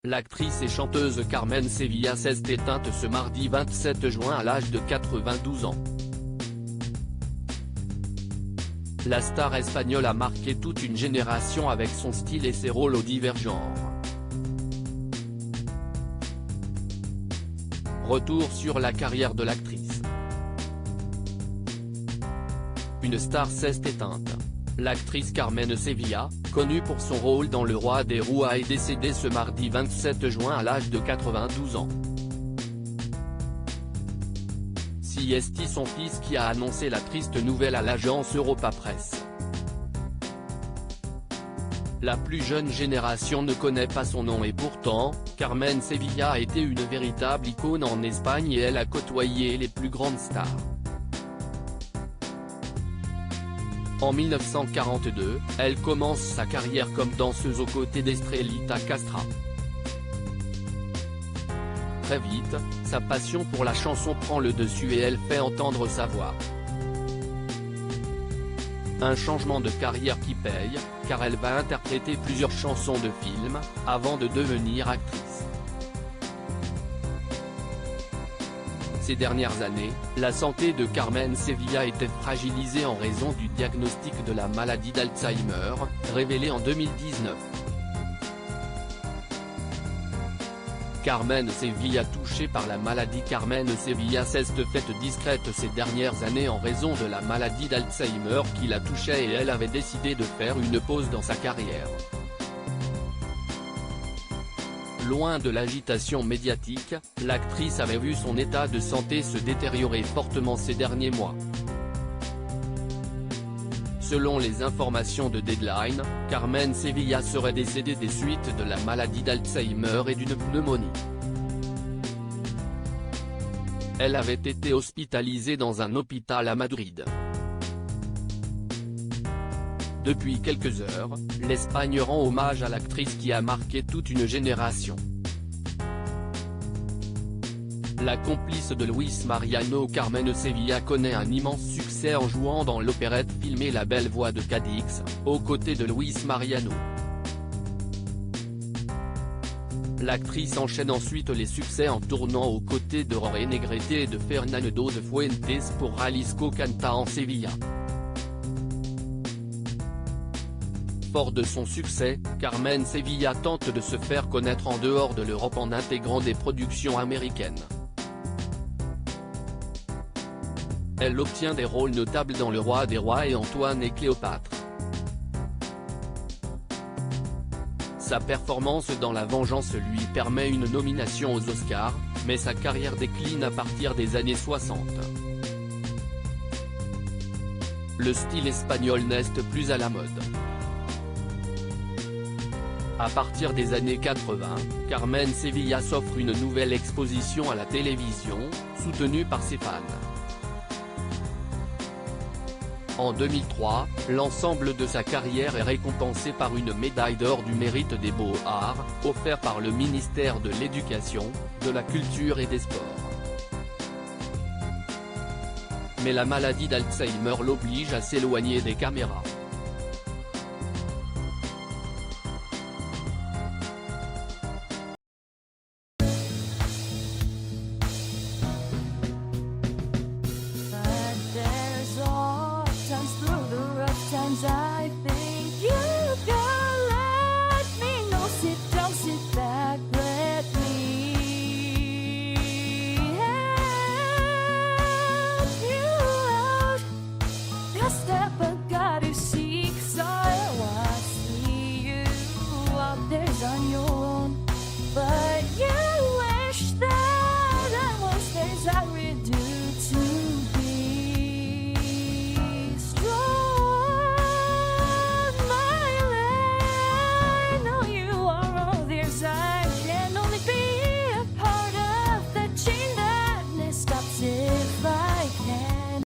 L'actrice et chanteuse Carmen Sevilla s'est éteinte ce mardi 27 juin à l'âge de 92 ans. La star espagnole a marqué toute une génération avec son style et ses rôles aux divers genres. Retour sur la carrière de l'actrice. Une star s'est éteinte. L'actrice Carmen Sevilla, connue pour son rôle dans Le Roi des Rois, est décédée ce mardi 27 juin à l'âge de 92 ans. C'est son fils qui a annoncé la triste nouvelle à l'agence Europa Press. La plus jeune génération ne connaît pas son nom et pourtant, Carmen Sevilla a été une véritable icône en Espagne et elle a côtoyé les plus grandes stars. En 1942, elle commence sa carrière comme danseuse aux côtés d'Estrellita Castra. Très vite, sa passion pour la chanson prend le dessus et elle fait entendre sa voix. Un changement de carrière qui paye, car elle va interpréter plusieurs chansons de films, avant de devenir actrice. Ces dernières années, la santé de Carmen Sevilla était fragilisée en raison du diagnostic de la maladie d'Alzheimer, révélé en 2019. Carmen Sevilla touchée par la maladie. Carmen Sevilla s'est faite discrète ces dernières années en raison de la maladie d'Alzheimer qui la touchait et elle avait décidé de faire une pause dans sa carrière. Loin de l'agitation médiatique, l'actrice avait vu son état de santé se détériorer fortement ces derniers mois. Selon les informations de Deadline, Carmen Sevilla serait décédée des suites de la maladie d'Alzheimer et d'une pneumonie. Elle avait été hospitalisée dans un hôpital à Madrid. Depuis quelques heures, l'Espagne rend hommage à l'actrice qui a marqué toute une génération. La complice de Luis Mariano, Carmen Sevilla connaît un immense succès en jouant dans l'opérette filmée La Belle Voix de Cadix, aux côtés de Luis Mariano. L'actrice enchaîne ensuite les succès en tournant aux côtés de Jorge Negrete et de Fernando de Fuentes pour Jalisco Canta en Sevilla. Fort de son succès, Carmen Sevilla tente de se faire connaître en dehors de l'Europe en intégrant des productions américaines. Elle obtient des rôles notables dans Le Roi des Rois et Antoine et Cléopâtre. Sa performance dans La Vengeance lui permet une nomination aux Oscars, mais sa carrière décline à partir des années 60. Le style espagnol n'est plus à la mode. À partir des années 80, Carmen Sevilla s'offre une nouvelle exposition à la télévision, soutenue par ses fans. En 2003, l'ensemble de sa carrière est récompensé par une médaille d'or du mérite des Beaux-Arts, offerte par le ministère de l'Éducation, de la Culture et des Sports. Mais la maladie d'Alzheimer l'oblige à s'éloigner des caméras. I think you can let me know. Sit down, sit back, let me help you out. Just step got to seek, so I see you out there on your own, but